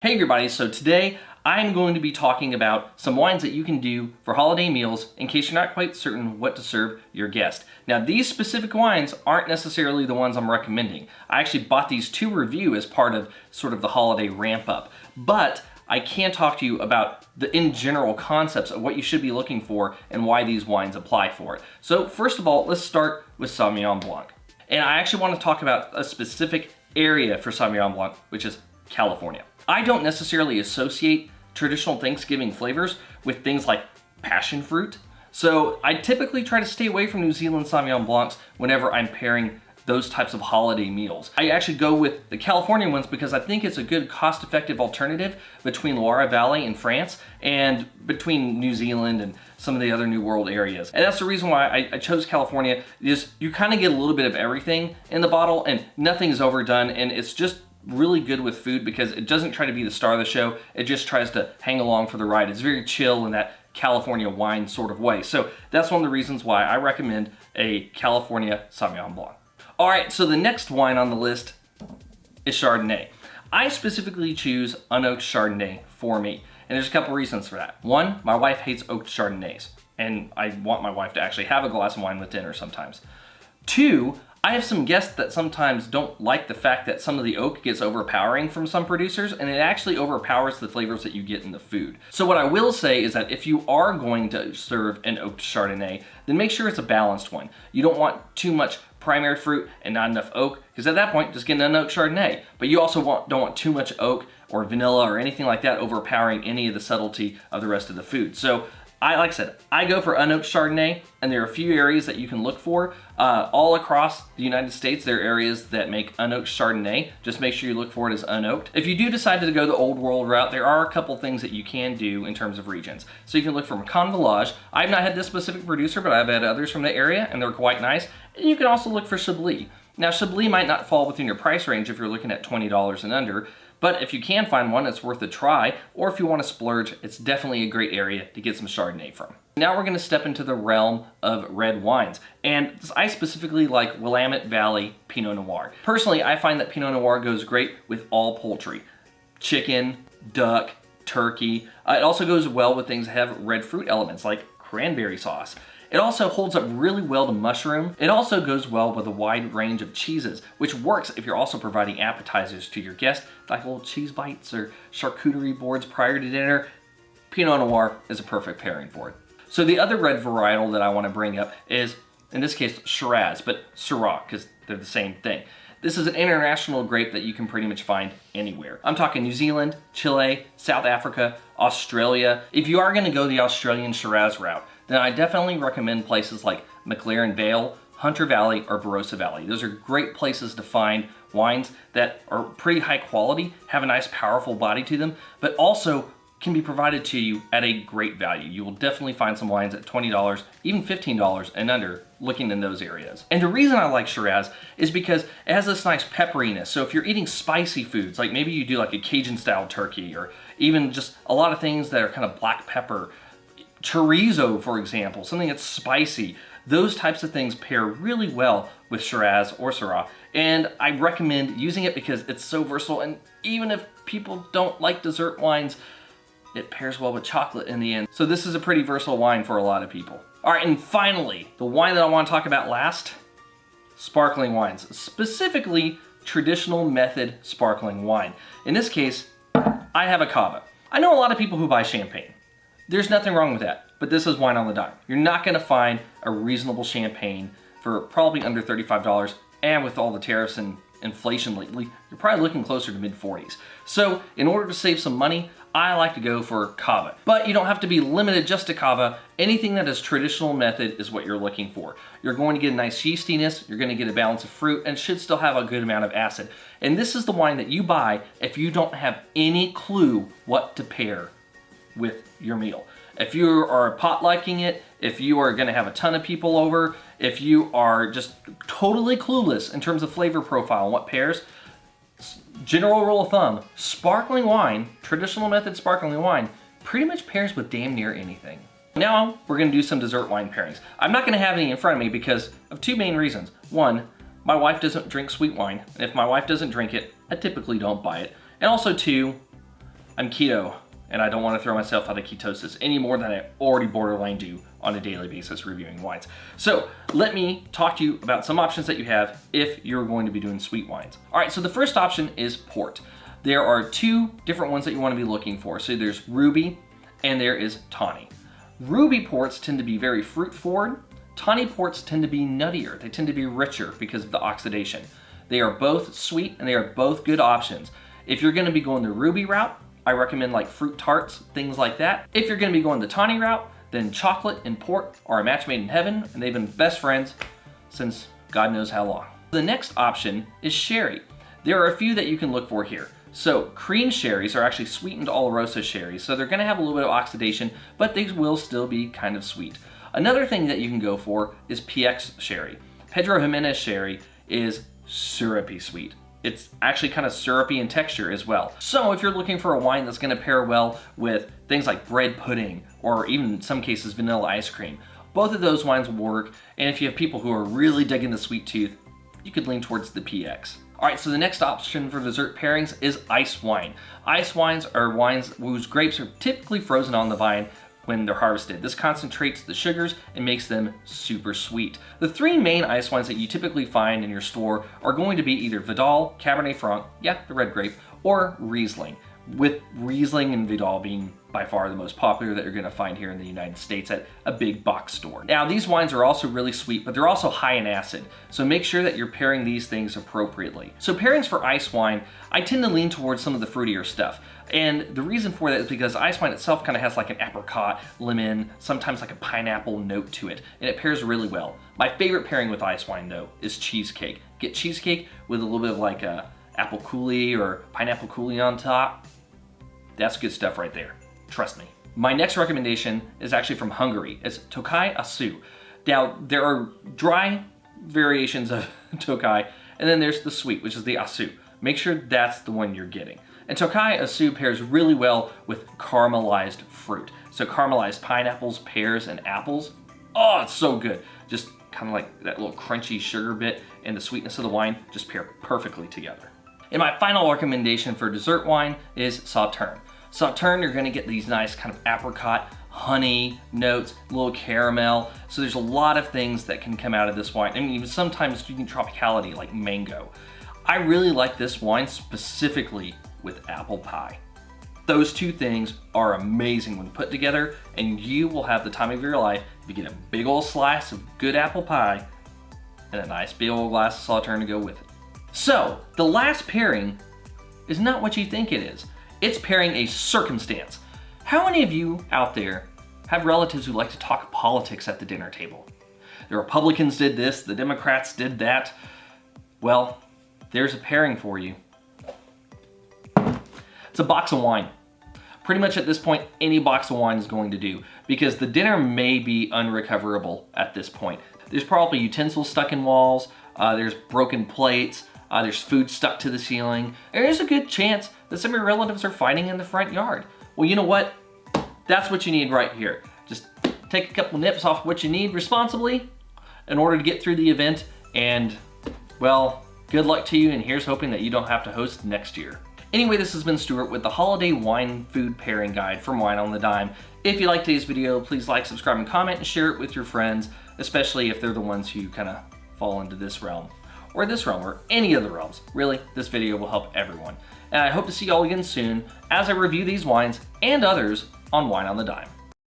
Hey everybody, so today I'm going to be talking about some wines that you can do for holiday meals in case you're not quite certain what to serve your guest. Now these specific wines aren't necessarily the ones I'm recommending. I actually bought these to review as part of sort of the holiday ramp up, but I can talk to you about the in general concepts of what you should be looking for and why these wines apply for it. So first of all, let's start with Sauvignon Blanc. And I actually want to talk about a specific area for Sauvignon Blanc, which is California. I don't necessarily associate traditional Thanksgiving flavors with things like passion fruit. So I typically try to stay away from New Zealand Sauvignon Blancs whenever I'm pairing those types of holiday meals. I actually go with the California ones because I think it's a good cost-effective alternative between Loire Valley in France and between New Zealand and some of the other New World areas. And that's the reason why I chose California, is you kind of get a little bit of everything in the bottle and nothing's overdone, and it's just really good with food because it doesn't try to be the star of the show. It just tries to hang along for the ride. It's very chill in that California wine sort of way. So that's one of the reasons why I recommend a California Sauvignon Blanc. All right, so the next wine on the list is Chardonnay. I specifically choose Unoaked Chardonnay for me, and there's a couple reasons for that. One, my wife hates oaked Chardonnays, and I want my wife to actually have a glass of wine with dinner sometimes. Two, I have some guests that sometimes don't like the fact that some of the oak gets overpowering from some producers, and it actually overpowers the flavors that you get in the food. So what I will say is that if you are going to serve an oaked Chardonnay, then make sure it's a balanced one. You don't want too much primary fruit and not enough oak, because at that point, just get an unoaked Chardonnay. But you also don't want too much oak or vanilla or anything like that overpowering any of the subtlety of the rest of the food. So like I said, I go for unoaked Chardonnay, and there are a few areas that you can look for. All across the United States, there are areas that make unoaked Chardonnay. Just make sure you look for it as unoaked. If you do decide to go the old world route, there are a couple things that you can do in terms of regions. So you can look for Macon Village. I've not had this specific producer, but I've had others from the area, and they're quite nice. And you can also look for Chablis. Now, Chablis might not fall within your price range if you're looking at $20 and under, but if you can find one, it's worth a try, or if you want to splurge, it's definitely a great area to get some Chardonnay from. Now we're going to step into the realm of red wines, and I specifically like Willamette Valley Pinot Noir. Personally, I find that Pinot Noir goes great with all poultry. Chicken, duck, turkey. It also goes well with things that have red fruit elements like cranberry sauce. It also holds up really well to mushroom. It also goes well with a wide range of cheeses, which works if you're also providing appetizers to your guests, like little cheese bites or charcuterie boards prior to dinner. Pinot Noir is a perfect pairing for it. So the other red varietal that I want to bring up is, in this case, Shiraz, but Syrah, because they're the same thing. This is an international grape that you can pretty much find anywhere. I'm talking New Zealand, Chile, South Africa, Australia. If you are going to go the Australian Shiraz route, then I definitely recommend places like McLaren Vale, Hunter Valley, or Barossa Valley. Those are great places to find wines that are pretty high quality, have a nice powerful body to them, but also can be provided to you at a great value. You will definitely find some wines at $20, even $15 and under, looking in those areas. And the reason I like Shiraz is because it has this nice pepperiness. So if you're eating spicy foods, like maybe you do like a Cajun style turkey, or even just a lot of things that are kind of black pepper, chorizo, for example, something that's spicy, those types of things pair really well with Shiraz or Syrah. And I recommend using it because it's so versatile, and even if people don't like dessert wines, it pairs well with chocolate in the end. So this is a pretty versatile wine for a lot of people. All right, and finally, the wine that I want to talk about last, sparkling wines, specifically traditional method sparkling wine. In this case, I have a cava. I know a lot of people who buy champagne. There's nothing wrong with that, but this is wine on the dime. You're not gonna find a reasonable champagne for probably under $35, and with all the tariffs and inflation lately, you're probably looking closer to mid-40s. So in order to save some money, I like to go for cava. But you don't have to be limited just to cava. Anything that is traditional method is what you're looking for. You're going to get a nice yeastiness, you're gonna get a balance of fruit, and should still have a good amount of acid. And this is the wine that you buy if you don't have any clue what to pair with your meal. If you are potlucking it, if you are gonna have a ton of people over, if you are just totally clueless in terms of flavor profile and what pairs, general rule of thumb, sparkling wine, traditional method sparkling wine, pretty much pairs with damn near anything. Now we're gonna do some dessert wine pairings. I'm not gonna have any in front of me because of two main reasons. One, my wife doesn't drink sweet wine. And if my wife doesn't drink it, I typically don't buy it. And also two, I'm keto and I don't want to throw myself out of ketosis any more than I already borderline do on a daily basis reviewing wines. So let me talk to you about some options that you have if you're going to be doing sweet wines. All right, so the first option is port. There are two different ones that you want to be looking for. So there's Ruby and there is Tawny. Ruby ports tend to be very fruit forward. Tawny ports tend to be nuttier. They tend to be richer because of the oxidation. They are both sweet and they are both good options. If you're going to be going the Ruby route, I recommend like fruit tarts, things like that. If you're going to be going the Tawny route, then chocolate and port are a match made in heaven, and they've been best friends since God knows how long. The next option is sherry. There are a few that you can look for here. So cream sherries are actually sweetened Oloroso sherries, so they're going to have a little bit of oxidation, but they will still be kind of sweet. Another thing that you can go for is PX sherry. Pedro Jimenez sherry is syrupy sweet. It's actually kind of syrupy in texture as well. So if you're looking for a wine that's going to pair well with things like bread pudding or even in some cases vanilla ice cream, both of those wines will work. And if you have people who are really digging the sweet tooth, you could lean towards the PX. All right, so the next option for dessert pairings is ice wine. Ice wines are wines whose grapes are typically frozen on the vine when they're harvested. This concentrates the sugars and makes them super sweet. The three main ice wines that you typically find in your store are going to be either Vidal, Cabernet Franc, yeah, the red grape, or Riesling, with Riesling and Vidal being by far the most popular that you're going to find here in the United States at a big box store. Now, these wines are also really sweet, but they're also high in acid, so make sure that you're pairing these things appropriately. So pairings for ice wine, I tend to lean towards some of the fruitier stuff. And the reason for that is because ice wine itself kind of has like an apricot, lemon, sometimes like a pineapple note to it, and it pairs really well. My favorite pairing with ice wine though is cheesecake. Get cheesecake with a little bit of like a apple coulis or pineapple coulis on top. That's good stuff right there. Trust me. My next recommendation is actually from Hungary. It's Tokaj Aszu. Now, there are dry variations of Tokaj, and then there's the sweet, which is the Aszu. Make sure that's the one you're getting. And Tokaj Aszu pairs really well with caramelized fruit. So caramelized pineapples, pears, and apples. Oh, it's so good. Just kind of like that little crunchy sugar bit and the sweetness of the wine just pair perfectly together. And my final recommendation for dessert wine is Sauternes. Sauternes, you're gonna get these nice kind of apricot, honey notes, a little caramel. So there's a lot of things that can come out of this wine. I mean, even sometimes you can tropicality like mango. I really like this wine specifically with apple pie. Those two things are amazing when put together, and you will have the time of your life if you get a big old slice of good apple pie and a nice big old glass of Sauternes to go with it. So the last pairing is not what you think it is. It's pairing a circumstance. How many of you out there have relatives who like to talk politics at the dinner table? The Republicans did this, the Democrats did that. Well, there's a pairing for you. It's a box of wine. Pretty much at this point, any box of wine is going to do because the dinner may be unrecoverable at this point. There's probably utensils stuck in walls, there's broken plates, there's food stuck to the ceiling, and there's a good chance that some of your relatives are fighting in the front yard. Well, you know what? That's what you need right here. Just take a couple nips off what you need responsibly in order to get through the event, and well, good luck to you, and here's hoping that you don't have to host next year. Anyway, this has been Stuart with the Holiday Wine Food Pairing Guide from Wine on the Dime. If you liked today's video, please like, subscribe, and comment, and share it with your friends, especially if they're the ones who kind of fall into this realm, or any of the realms. Really, this video will help everyone. And I hope to see you all again soon as I review these wines and others on Wine on the Dime.